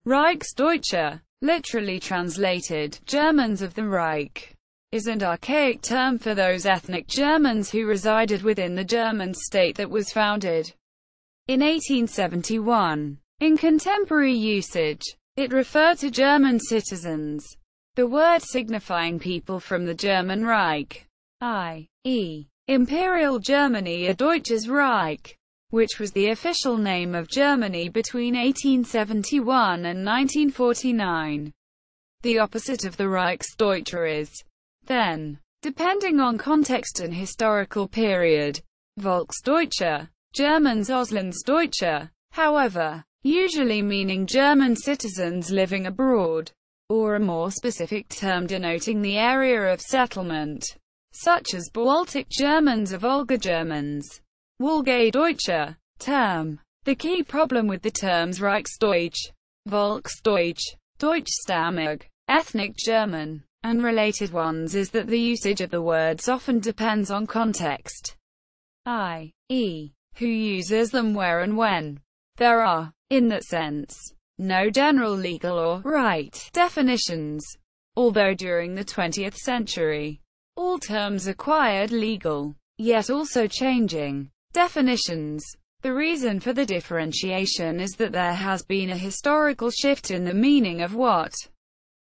Reichsdeutsche, literally translated, Germans of the Reich, is an archaic term for those ethnic Germans who resided within the German state that was founded in 1871. In contemporary usage, it referred to German citizens, the word signifying people from the German Reich, i.e., Imperial Germany or Deutsches Reich, which was the official name of Germany between 1871 and 1949. The opposite of the Reichsdeutsche is, then, depending on context and historical period, Volksdeutsche, Germans Auslandsdeutsche, however, usually meaning German citizens living abroad, or a more specific term denoting the area of settlement, such as Baltic Germans or Volga Germans. Wolgadeutsche term. The key problem with the terms Reichsdeutsch, Volksdeutsche, Deutschstammig, ethnic German, and related ones is that the usage of the words often depends on context, i.e., who uses them where and when. There are, in that sense, no general legal or right definitions, although during the 20th century, all terms acquired legal, yet also changing, definitions. The reason for the differentiation is that there has been a historical shift in the meaning of what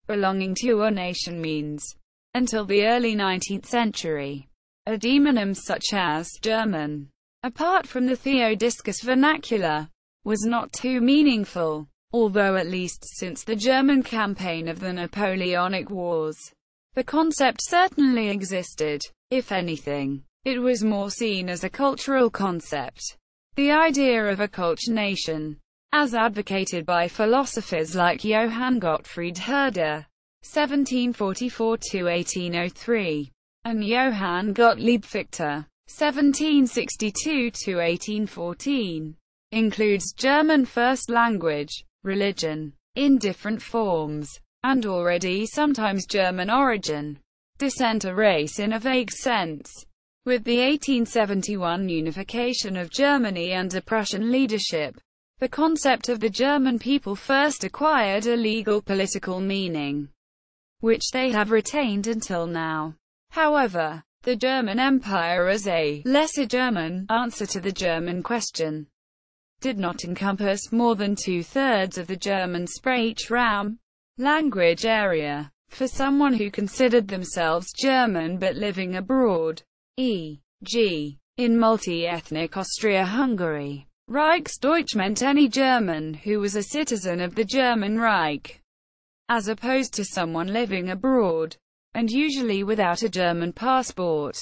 belonging to a nation means. Until the early 19th century, a demonym such as German, apart from the Theodiscus vernacular, was not too meaningful, although at least since the German campaign of the Napoleonic Wars, the concept certainly existed. If anything, it was more seen as a cultural concept. The idea of a culture nation, as advocated by philosophers like Johann Gottfried Herder (1744–1803) and Johann Gottlieb Fichte (1762–1814), includes German first language, religion, in different forms, and already sometimes German origin, descent or race in a vague sense. With the 1871 unification of Germany under Prussian leadership, the concept of the German people first acquired a legal political meaning, which they have retained until now. However, the German Empire as a Lesser German answer to the German question did not encompass more than two-thirds of the German Sprachraum, language area. For someone who considered themselves German but living abroad, e.g., in multi-ethnic Austria-Hungary, Reichsdeutsch meant any German who was a citizen of the German Reich, as opposed to someone living abroad, and usually without a German passport.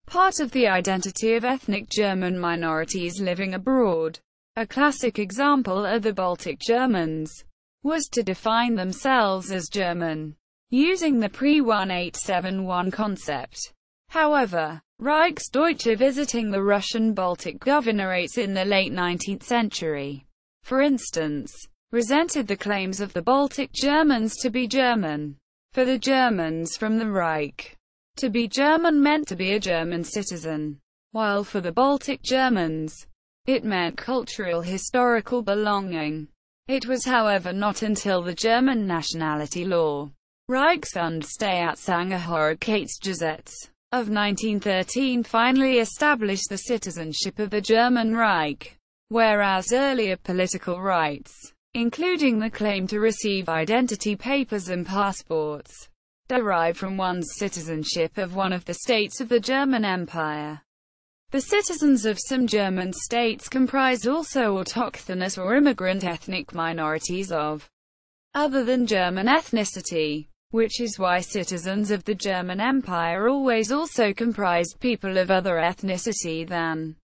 Part of the identity of ethnic German minorities living abroad, a classic example are the Baltic Germans, was to define themselves as German, using the pre-1871 concept. However, Reichsdeutsche visiting the Russian Baltic governorates in the late 19th century, for instance, resented the claims of the Baltic Germans to be German. For the Germans from the Reich, to be German meant to be a German citizen, while for the Baltic Germans, it meant cultural historical belonging. It was however not until the German nationality law, Reichs- und Staatsangehörigkeitsgesetz, of 1913 finally established the citizenship of the German Reich, whereas earlier political rights, including the claim to receive identity papers and passports, derive from one's citizenship of one of the states of the German Empire. The citizens of some German states comprised also autochthonous or immigrant ethnic minorities of other than German ethnicity, which is why citizens of the German Empire always also comprised people of other ethnicity than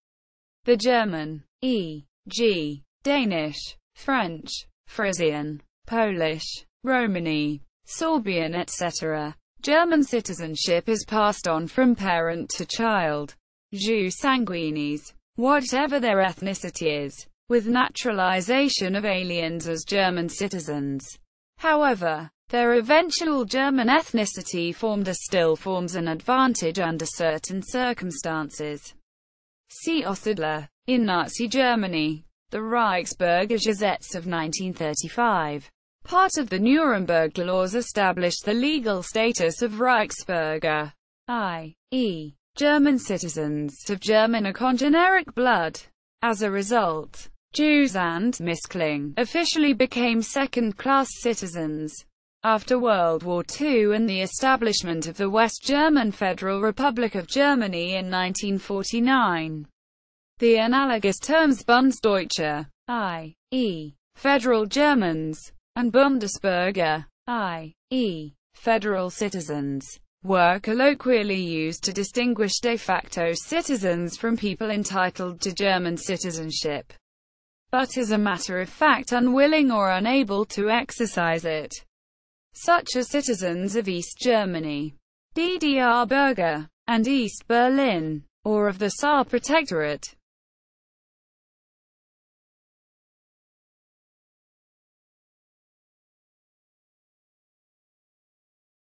the German, e.g., Danish, French, Frisian, Polish, Romani, Sorbian etc. German citizenship is passed on from parent to child, jus sanguinis, whatever their ethnicity is, with naturalization of aliens as German citizens. However, their eventual German ethnicity still forms an advantage under certain circumstances. See Auszügler. In Nazi Germany, the Reichsbürgergesetz of 1935, Part of the Nuremberg laws established the legal status of Reichsbürger, i.e., German citizens of German or congeneric blood. As a result, Jews and Mischlinge officially became second-class citizens. After World War II and the establishment of the West German Federal Republic of Germany in 1949, the analogous terms Bundesdeutsche, i.e., Federal Germans, and Bundesbürger, i.e., federal citizens, were colloquially used to distinguish de facto citizens from people entitled to German citizenship, but as a matter of fact unwilling or unable to exercise it, such as citizens of East Germany, DDR Bürger, and East Berlin, or of the Saar Protectorate.